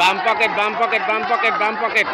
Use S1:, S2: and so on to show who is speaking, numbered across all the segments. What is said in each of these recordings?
S1: বাম পকেট বাম পকেট বাম পকেট বাম পকেট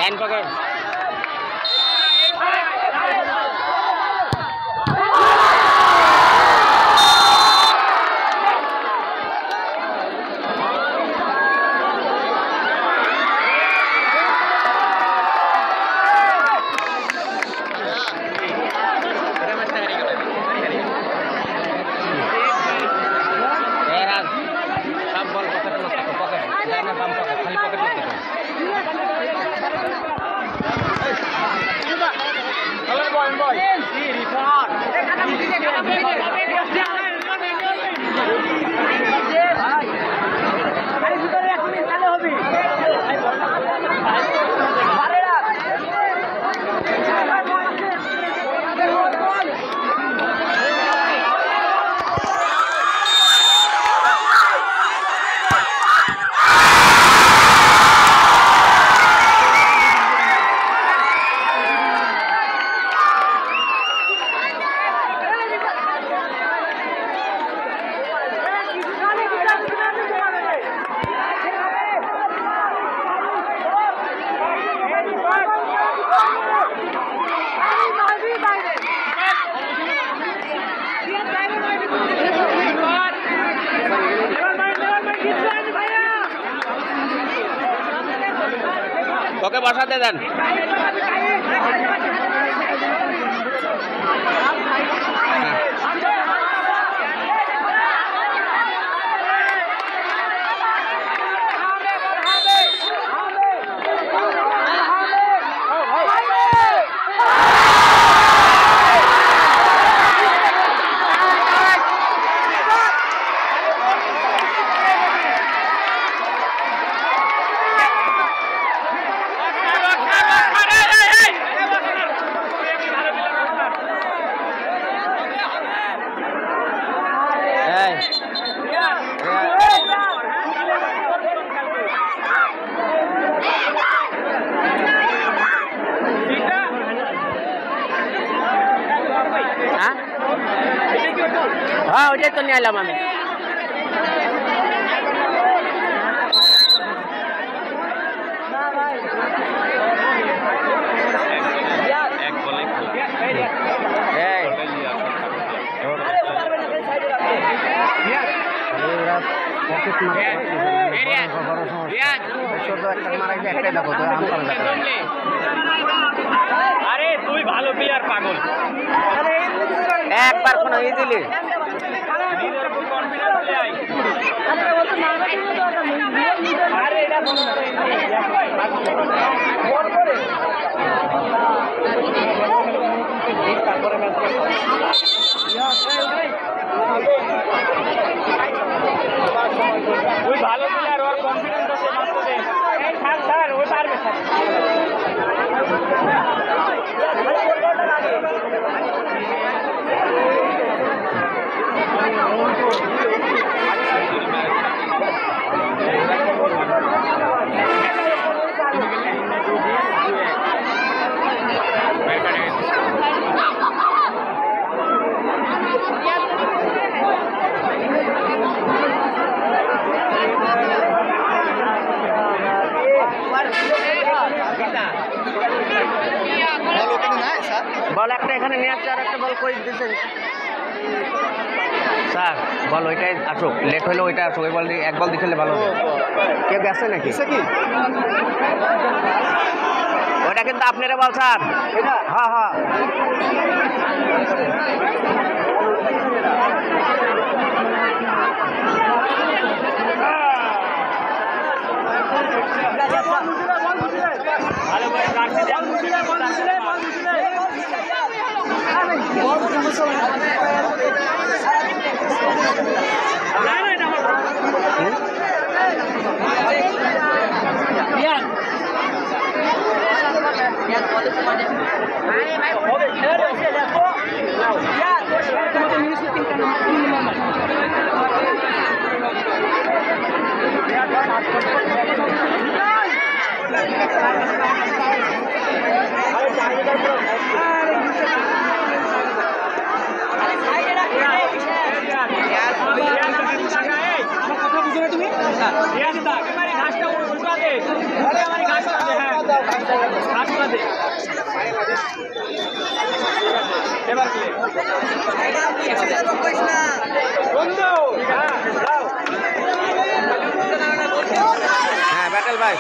S1: Dan pakai ওকে বসাতে দেন हाँ उठे तो नहीं आला मामी আরে তুই ভালো প্লেয়ার পাগল একবার কোন ইজিলি আরে এটা তারপরে ওই ভালো প্লেয়ার ওর কনফিডেন্স আছে মাত্র দে এই থাক স্যার ওই পারবে স্যার বল একটা এখানে নিয়ে আসছে আর একটা বল কই দিতেছেন স্যার বল ওইটাই আসুক লেট হলে ওইটা আসুক ওই বল এক বল দিতে ভালো হবে কেউ গেছে নাকি কি ওটা
S2: কিন্তু আপনারা বলছেন হ্যাঁ হ্যাঁ হ্যাঁ ব্যাটেল ভাই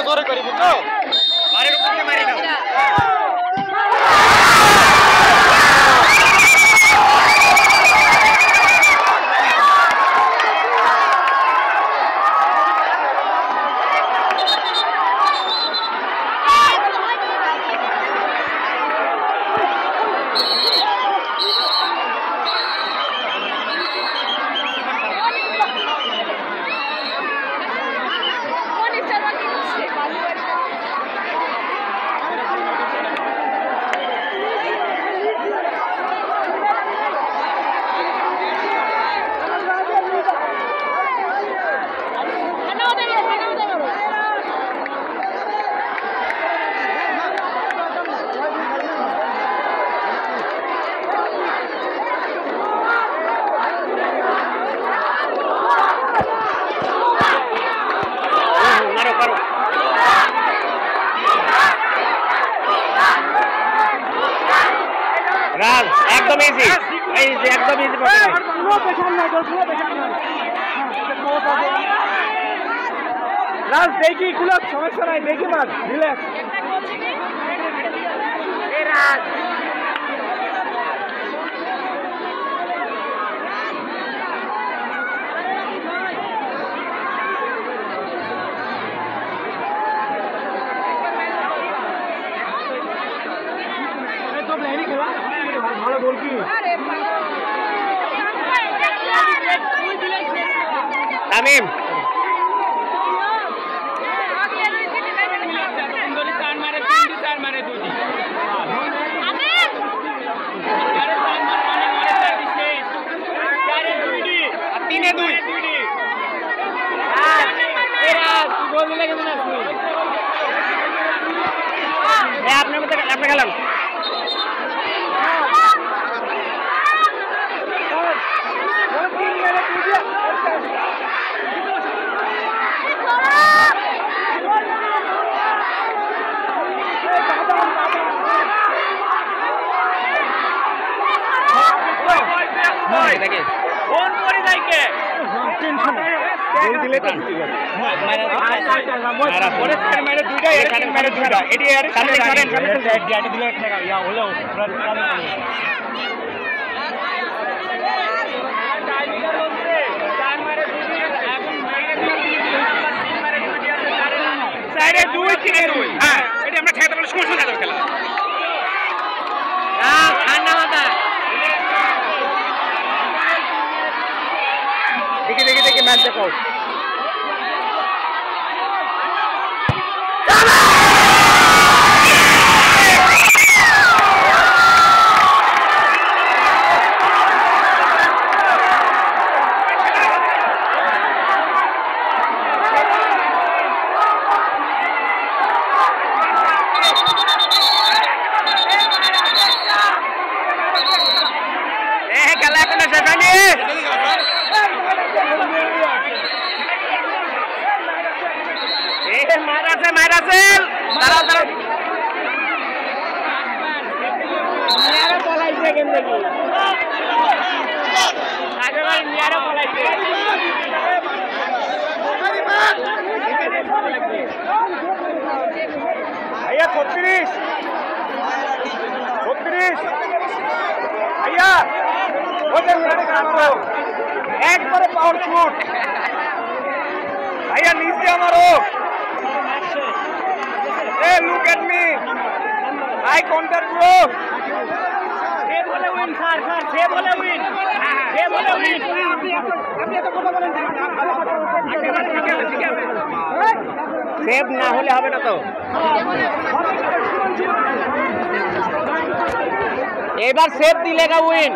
S2: জোরে করি বুঝছো বাড়ির উপরে মারি দাও রাজ একদম ইজি এই যে একদম ইজি রাজ দেখি কুলক সমস্যা নাই দেখি মার রিল্যাক্স এই রাজ ভালো গোল কি তামিম আপনার মতো আপনি গেলাম
S1: চারে 2 3 2 হ্যাঁ এটা আমরা ঠেকাতে পারলে সমস্যা নেই খেলা ঠান্ডা মাথা
S2: দেখি ম্যাচ দেখো भैया 36 भैया একবারে পাওয়ার শুট भैया নিচে আমারও a look at me I counter bro
S1: সে বলে উইন স্যার সে বলে উইন আপনি এত কথা বলেন ঠিক আছে
S2: সেভ না হলে হবে না তো এবার সেভ দিলেগা উইন